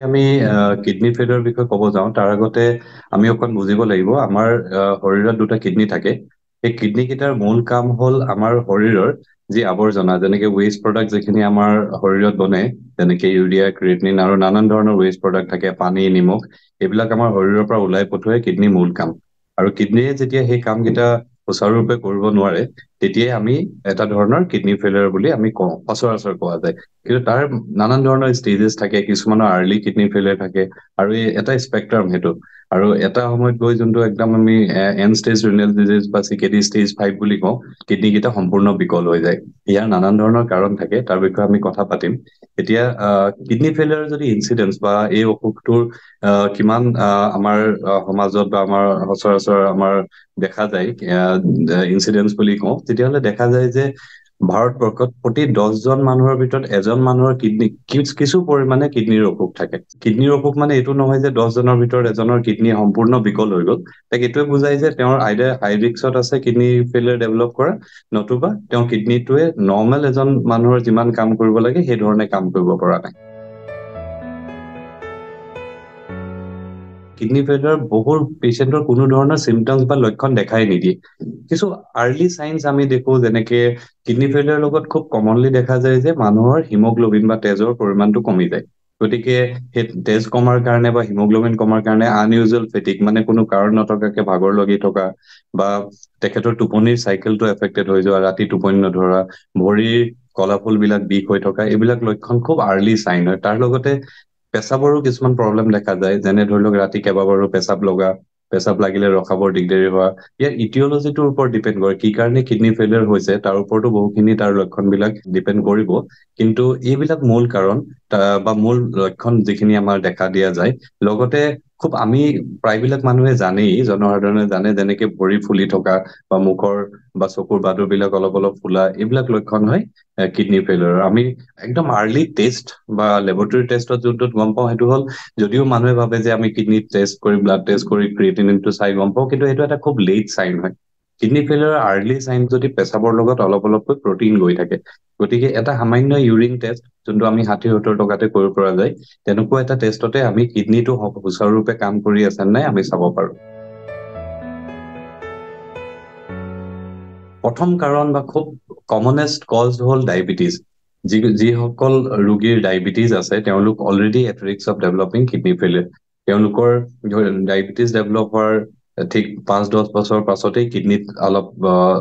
আমি kidney failure বিষয়ে ক'ব যাওঁ তাৰ আগতে আমি অকণ বুজিব লাগিব আমাৰ শৰীৰত দুটা কিডনি থাকে। এই কিডনি কেইটাৰ মূল কাম হ'ল আমাৰ শৰীৰৰ যি আৱৰ্জনা যেনেকে ৱেষ্ট প্ৰডাক্ট যিখিনি আমাৰ শৰীৰত বনে, যেনেকে ইউৰিয়া, ক্ৰিয়েটিনিন আৰু নানান ধৰণৰ ৱেষ্ট প্ৰডাক্ট থাকে, পানী, নিমখ, এইবিলাক আমাৰ শৰীৰৰ পৰা ওলাই পঠোৱাই কিডনিৰ মূল কাম। আৰু কিডনিয়ে যেতিয়া সেই কামকেইটা সুচাৰুৰূপে কৰিব নোৱাৰে, তেতিয়াই আমি এটা ধৰণৰ কিডনি ফেইলিয়ৰ বুলি আমি কওঁ, সচৰাচৰ কোৱা যায়। কিন্তু তাৰ নানান ধৰণৰ ষ্টেজেছ থাকে, কিছুমানৰ আৰ্লি কিডনি ফেইলিয়ৰ থাকে, আৰু এই এটা স্পেক্ট্ৰাম সেইটো। আৰু এটা সময়ত গৈ যোনটো একদম আমি এণ্ড ষ্টেজ ৰিনেল ডিজিজ বা চিকেডি ষ্টেজ 5 বুলি কওঁ, কিডনী কেইটা সম্পূৰ্ণ বিকল হৈ যায়। ইয়াৰ নানান ধৰণৰ কাৰণ থাকে, তাৰ বিষয়ে আমি কথা পাতিম। এতিয়া কিডনি ফেইলিয়ৰ যদি ইনচিডেন্স বা এই অসুখটোৰ কিমান আমাৰ সমাজত বা আমাৰ সচৰাচৰ আমাৰ দেখা যায় ইনচিডেন্স বুলি কওঁ, তেতিয়াহ'লে দেখা যায় যে ভাৰতবৰ্ষত প্ৰতি 10জন মানুহৰ ভিতৰত এজন মানুহৰ কিছু পৰিমাণে কিডনিৰ অসুখ থাকে। কিডনিৰ অসুখ মানে এইটো নহয় যে 10জনৰ ভিতৰত এজনৰ কিডনি সম্পূৰ্ণ বিকল হৈ গ'ল। তাক এইটোৱে বুজাই যে তেওঁৰ আইডাৰ হাই ৰিস্কত আছে কিডনি ফেইলিয়ৰ ডেভেলপ কৰা, নতুবা তেওঁৰ কিডনিটোৱে নৰ্মেল এজন মানুহৰ যিমান কাম কৰিব লাগে সেই ধৰণে কাম কৰিব পৰা নাই। কিডনি ফেইলিয়ৰ বহু পেচেণ্টৰ কোনো ধৰণৰ চিমটমছ বা লক্ষণ দেখাই নিদিয়ে। কিছু আৰ্লি চাইন্স আমি দেখো, যেনেকে কিডনি ফেইলিয়ৰ লগত খুব কমনলি দেখা যায় যে মানুহৰ হিমোগ্ল'বিন বা তেজৰ পৰিমাণটো কমি যায়। গতিকে সেই তেজ কমাৰ কাৰণে বা হিমোগ্ল'বিন কমাৰ কাৰণে আনইউজুৱেল ফেটিক, মানে কোনো কাৰণ নথকাকে ভাগৰ লাগি থকা, বা তেখেতৰ টোপনিৰ চাইকেলটো এফেক্টেড হৈ যোৱা, ৰাতি টোপনি নধৰা, ভৰিৰ কলাফুল বিলাক বিষ হৈ থকা, এইবিলাক লক্ষণ খুব আৰ্লি চাইন হয়। তাৰ লগতে পেচাবৰো কিছুমান প্ৰব্লেম দেখা যায়, যেনে ধৰি লওক ৰাতি কেইবাবাৰো পেচাব লগা, পেচাব লাগিলে ৰখাবৰ দিগদাৰী হোৱা। ইয়াৰ ইটিঅলজিটোৰ ওপৰত ডিপেণ্ড কৰে, কি কাৰণে কিডনি ফেইলিয়ৰ হৈছে তাৰ ওপৰতো বহুখিনি তাৰ লক্ষণবিলাক ডিপেণ্ড কৰিব। কিন্তু এইবিলাক মূল কাৰণ বা মূল লক্ষণ যিখিনি আমাৰ দেখা দিয়া যায়। লগতে খুব আমি প্ৰায়বিলাক মানুহে জানেই, জনসাধাৰণে জানে, যেনেকে ভৰি ফুলি থকা বা মুখৰ বা চকুৰ বাদুৰবিলাক অলপ অলপ ফুলা, এইবিলাক লক্ষণ হয় কিডনি ফেইলিয়ৰ। আমি একদম আৰ্লি টেষ্ট বা লেবৰেটৰী টেষ্টত যোনটোত গম পাওঁ সেইটো হ'ল, যদিও মানুহে ভাবে যে আমি কিডনি টেষ্ট কৰি, ব্লাড টেষ্ট কৰি ক্ৰিয়েটিনিনটো চাই গম পাওঁ, কিন্তু সেইটো এটা খুব লেট চাইন হয়। কিডনি ফেইলিয়ৰৰ আৰ্লি চাইন যদি পেচাবৰ লগত অলপ অলপকৈ প্ৰটিন গৈ থাকে। গতিকে এটা সামান্য ইউৰিন টেষ্ট, যোনটো আমি 60-70 টকাতে কৰিব পৰা যায়, তেনেকুৱা এটা টেষ্টতে আমি কিডনিটো সুচাৰুৰূপে কাম কৰি আছে নাই আমি চাব পাৰো। প্ৰথম কাৰণ বা খুব কমনেষ্ট কজ হ'ল ডায়েবেটিছ। যিসকল ৰোগীৰ ডায়েবেটিছ আছে তেওঁলোক already at risk of developing kidney failure. তেওঁলোকৰ ডায়েবেটিছ ডেভেলপ হোৱাৰ ঠিক 5-10 বছৰৰ পাছতেই কিডনিত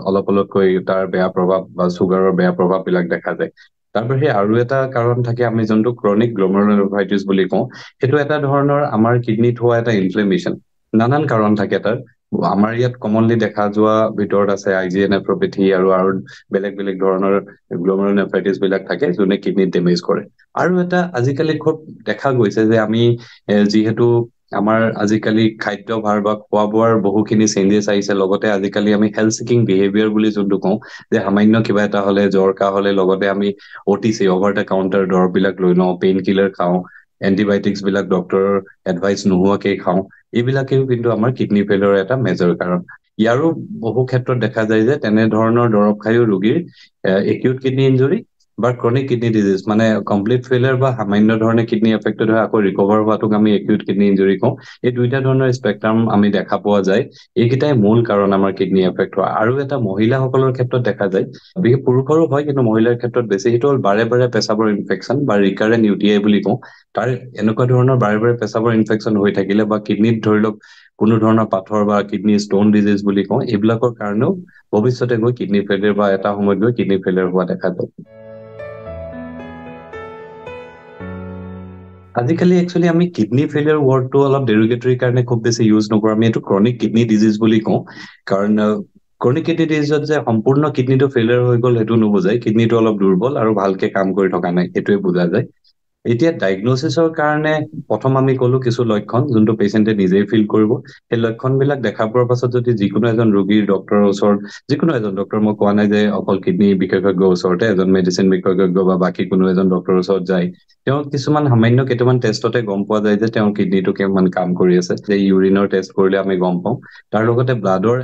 অলপকৈ তাৰ বেয়া প্ৰভাৱ বা চুগাৰৰ বেয়া প্ৰভাৱ বিলাক দেখা যায়। তাৰ বাহিৰে আৰু এটা কাৰণ থাকে, আমি যোনটো ক্ৰনিক গ্ল'মেৰুলোনেফ্ৰাইটিছ বুলি কওঁ, সেইটো এটা ধৰণৰ আমাৰ কিডনিত হোৱা এটা ইনফ্লেমেশ্যন। নানান কাৰণ থাকে তাৰ। আমাৰ ইয়াত কমনলি দেখা যোৱা ভিতৰত আছে IgA নেফ্ৰপেথী, আৰু বেলেগ বেলেগ ধৰণৰ গ্ল'মেৰুলোনেফ্ৰাইটিছ বিলাক থাকে, যোনে কিডনিত ডেমেজ কৰে। আৰু এটা আজিকালি খুব দেখা গৈছে যে আমি যিহেতু আমাৰ আজিকালি খাদ্যভাৰ বা খোৱা বোৱাৰ বহুখিনি চেঞ্জেছ আহিছে, লগতে আজিকালি আমি হেল্থ চিকিং বিহেভিয়াৰ বুলি যোনটো কওঁ, যে সামান্য কিবা এটা হলে, জ্বৰ কাহ হলে লগতে আমি OTC, অভাৰ দ্য কাউণ্টাৰ দৰৱ বিলাক লৈ লওঁ, পেইন কিলাৰ খাওঁ, এণ্টিবায়টিক্স বিলাক ডক্তৰৰ এডভাইচ নোহোৱাকেই খাওঁ। এইবিলাকেও কিন্তু আমাৰ কিডনি ফেইলিয়ৰৰ এটা মেজৰ কাৰণ। ইয়াৰো বহু ক্ষেত্ৰত দেখা যায় যে তেনেধৰণৰ দৰৱ খায়ো ৰোগীৰ একিউট কিডনি ইঞ্জুৰি বা ক্ৰনিক কিডনি ডিজিজ, মানে কমপ্লিট ফেইলিয়ৰ বা সামান্য ধৰণে কিডনি এফেক্টেড হৈ আকৌ ৰিকভাৰ হোৱাটোক আমি একিউট কিডনি ইঞ্জুৰি কওঁ। এই দুইটা ধৰণৰ স্পেক্ট্ৰাম আমি দেখা পোৱা যায়। এইকেইটাই মূল কাৰণ আমাৰ কিডনি এফেক্ট হোৱা। আৰু এটা মহিলাসকলৰ ক্ষেত্ৰত দেখা যায়, বিশেষ পুৰুষৰো হয় কিন্তু মহিলাৰ ক্ষেত্ৰত বেছি, সেইটো হ'ল বাৰে বাৰে পেচাবৰ ইনফেকশ্যন বা ৰিকাৰেণ্ট UTI বুলি কওঁ। তাৰ এনেকুৱা ধৰণৰ বাৰে বাৰে পেচাবৰ ইনফেকশ্যন হৈ থাকিলে, বা কিডনিত ধৰি লওক কোনো ধৰণৰ পাথৰ বা কিডনি ষ্টোন ডিজিজ বুলি কওঁ, এইবিলাকৰ কাৰণেও ভৱিষ্যতে গৈ কিডনি ফেইলিয়ৰ বা এটা সময়ত গৈ কিডনি ফেইলিয়ৰ হোৱা দেখা যায়। আজিকালি একচুৱেলি আমি কিডনি ফেইলিয়ৰ ৱৰ্ডটো অলপ ডেৰিগেটৰী কাৰণে খুব বেছি ইউজ নকৰোঁ। আমি এইটো ক্ৰনিক কিডনি ডিজিজ বুলি কওঁ। কাৰণ ক্ৰনিক কিডনি ডিজিজত যে সম্পূৰ্ণ কিডনিটো ফেইলিয়ৰ হৈ গ'ল সেইটো নুবুজায়, কিডনিটো অলপ দুৰ্বল আৰু ভালকে কাম কৰি থকা নাই, সেইটোৱে বুজা যায়। এতিয়া ডায়েগনচিছৰ কাৰণে প্ৰথম আমি ক'লো কিছু লক্ষণ, যোনটো পেচেণ্টে নিজেই ফিল কৰিব। সেই লক্ষণবিলাক দেখা পোৱাৰ পাছত যদি যিকোনো এজন ৰোগীৰ ডক্তৰৰ ওচৰত, যিকোনো এজন ডক্তৰ, মই কোৱা নাই যে অকল কিডনি বিশেষজ্ঞৰ ওচৰতে, এজন মেডিচিন বিশেষজ্ঞ বা বাকী কোনো এজন ডক্তৰৰ ওচৰত যায়, তেওঁ কিছুমান সামান্য কেইটামান টেষ্টতে গম পোৱা যায় যে তেওঁৰ কিডনিটো কিমান কাম কৰি আছে। যে ইউৰিনৰ টেষ্ট কৰিলে আমি গম পাওঁ। তাৰ লগতে ব্লাডৰ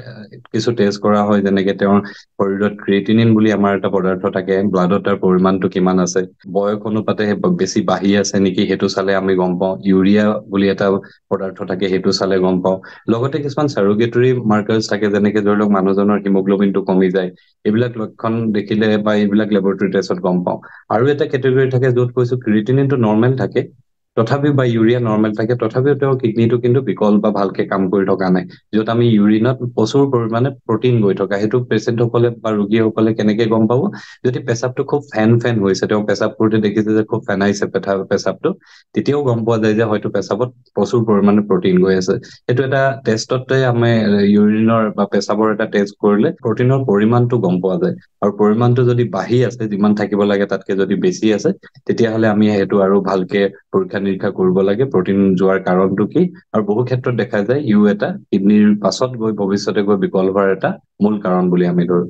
কিছু টেষ্ট কৰা হয়, যেনেকে তেওঁৰ শৰীৰত ক্ৰিয়েটিনিন বুলি আমাৰ এটা পদাৰ্থ থাকে, ব্লাডত তাৰ পৰিমাণটো কিমান আছে, বয়স অনুপাতে বেছি বাঢ়ি আছে নেকি সেইটো চালে আমি গম পাওঁ ইউৰিয়া বুলি এটা পদাৰ্থ থাকে সেইটো চালে গম পাওঁ লগতে কিছুমান সাৰোগেটৰী মাৰ্কাৰ্ছ থাকে যেনেকে ধৰি লওক মানুহজনৰ হিমোগ্লোবিনটো কমি যায় এইবিলাক লক্ষণ দেখিলে বা এইবিলাক লেবৰেটৰী টেষ্টত গম পাওঁ আৰু এটা কেটেগৰী থাকে য'ত কৈছো ক্ৰিয়েটিনিনটো নৰ্মেল থাকে তথাপিও বা ইউৰিয়া নৰ্মেল থাকে তথাপিও তেওঁৰ কিডনিটো কিন্তু বিকল বা ভালকে কাম কৰি থকা নাই য'ত আমি ইউৰিনত প্ৰচুৰ পৰিমাণে প্ৰটিন গৈ থকা সেইটো পেচেণ্টসকলে বা ৰোগীসকলে কেনেকে গম পাব যদি পেচাবটো খুব ফেন হৈছে তেওঁ পেচাব কৰোঁতে দেখিছে যে খুব ফেনাইছে পেচাবটো তেতিয়াও গম পোৱা যায় যে হয়তো পেচাবত প্ৰচুৰ পৰিমাণে প্ৰটিন গৈ আছে এইটো এটা টেষ্টতে আমি ইউৰিনৰ বা পেচাবৰ এটা টেষ্ট কৰিলে প্ৰটিনৰ পৰিমাণটো গম পোৱা যায় আৰু পৰিমাণটো যদি বাঢ়ি আছে যিমান থাকিব লাগে তাতকে যদি বেছি আছে তেতিয়াহ'লে আমি সেইটো আৰু ভালকে পৰীক্ষা নিৰীক্ষা কৰিব লাগে প্ৰটিন যোৱাৰ কাৰণটো কি আৰু বহু ক্ষেত্ৰত দেখা যায় এটা কিডনিৰ পাছত গৈ ভৱিষ্যতে গৈ বিকল হোৱাৰ এটা মূল কাৰণ বুলি আমি ধৰো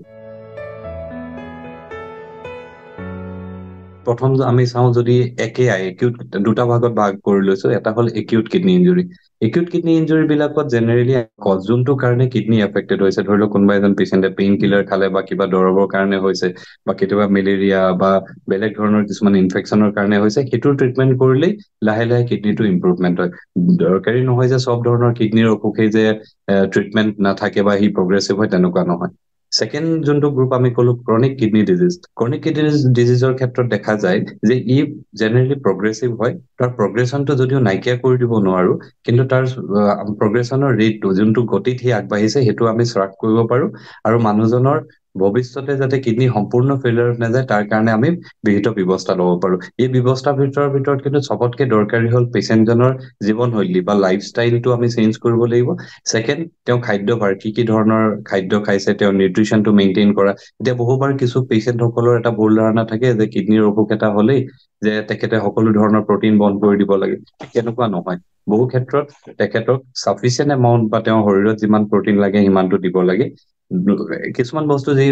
প্ৰথম আমি চাওঁ যদি একেআই একিউট দুটা ভাগত ভাগ কৰি লৈছো এটা হ'ল acute kidney injury acute kidney injury বিলাকত জেনেৰেলি যোনটো কাৰণে কিডনি এফেক্টেড হৈছে ধৰি লওক কোনোবা এজন পেচেণ্টে পেইন কিলাৰ খালে বা কিবা দৰৱৰ কাৰণে হৈছে বা কেতিয়াবা মেলেৰিয়া বা বেলেগ ধৰণৰ কিছুমান ইনফেকশ্যনৰ কাৰণে হৈছে সেইটো ট্ৰিটমেণ্ট কৰিলেই লাহে লাহে কিডনিটো ইম্প্ৰুভমেণ্ট হয় দৰকাৰী নহয় যে সব ধৰণৰ কিডনিৰ অসুখেই যে ট্ৰিটমেণ্ট নাথাকে বা সি প্ৰগ্ৰেছিভ হয় তেনেকুৱা নহয় সেকেন্ড যোনটো গ্ৰুপ আমি কলো ক্ৰনিক কিডনি ডিজিজৰ ক্ষেত্ৰত দেখা যায় যে ই জেনেৰেলি প্ৰগ্ৰেছিভ হয় তাৰ প্ৰগ্ৰেছনটো যদিও নাইকিয়া কৰি দিব নোৱাৰো কিন্তু তাৰ প্ৰগ্ৰেছনৰ ৰেটটো যোনটো গতিত সি আগবাঢ়িছে সেইটো আমি ট্ৰেক কৰিব পাৰো আৰু মানুহজনৰ ভৱিষ্যতে যাতে কিডনি সম্পূৰ্ণ ফেইলিয়ৰ নাযায় তাৰ কাৰণে আমি বিহিত ব্যৱস্থা ল'ব পাৰো এই ব্যৱস্থাৰ ভিতৰত কিন্তু সবতকে দৰকাৰী হ'ল পেচেণ্টজনৰ জীৱনশৈলী বা লাইফষ্টাইলটো আমি চেঞ্জ কৰিব লাগিব সেকেন্ড তেওঁ খাদ্যভাৰ কি ধৰণৰ খাদ্য খাইছে তেওঁ নিউট্ৰিচনটো মেইনটেইন কৰা এতিয়া বহুবাৰ কিছু পেচেণ্টসকলৰ এটা ভুল ধাৰণা থাকে যে কিডনিৰ অসুখ এটা হ'লেই যে তেখেতে সকলো ধৰণৰ প্ৰটিন বন্ধ কৰি দিব লাগে কেনেকুৱা নহয় বহু ক্ষেত্ৰত তেখেতক সাফিচিয়েন্ট এমাউন্ট বা তেওঁৰ শৰীৰত যিমান প্ৰটিন লাগে সিমানটো দিব লাগে কিছুমান বস্তু যি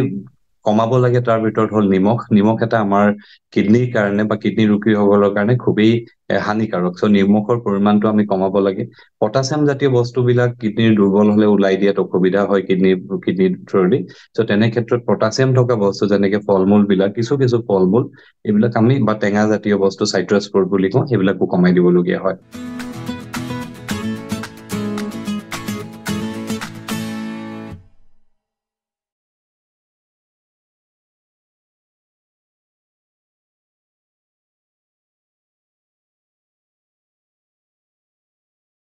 কমাব লাগে তাৰ ভিতৰত হ'ল নিমখ এটা আমাৰ কিডনিৰ কাৰণে বা কিডনি ৰোগীসকলৰ কাৰণে খুবেই হানিকাৰক নিমখৰ পৰিমাণটো আমি কমাব লাগে পটাছিয়াম জাতীয় বস্তুবিলাক কিডনিৰ দুৰ্বল হলে ওলাই দিয়াত অসুবিধা হয় কিডনিৰ থ্ৰুদি তেনে ক্ষেত্ৰত পটাছিয়াম থকা বস্তু যেনেকে ফল-মূল বিলাক কিছু ফল-মূল এইবিলাক আমি বা টেঙা জাতীয় বস্তু চাইট্ৰাছ ফ্ৰুট বুলি কওঁ সেইবিলাকো কমাই দিবলগীয়া হয়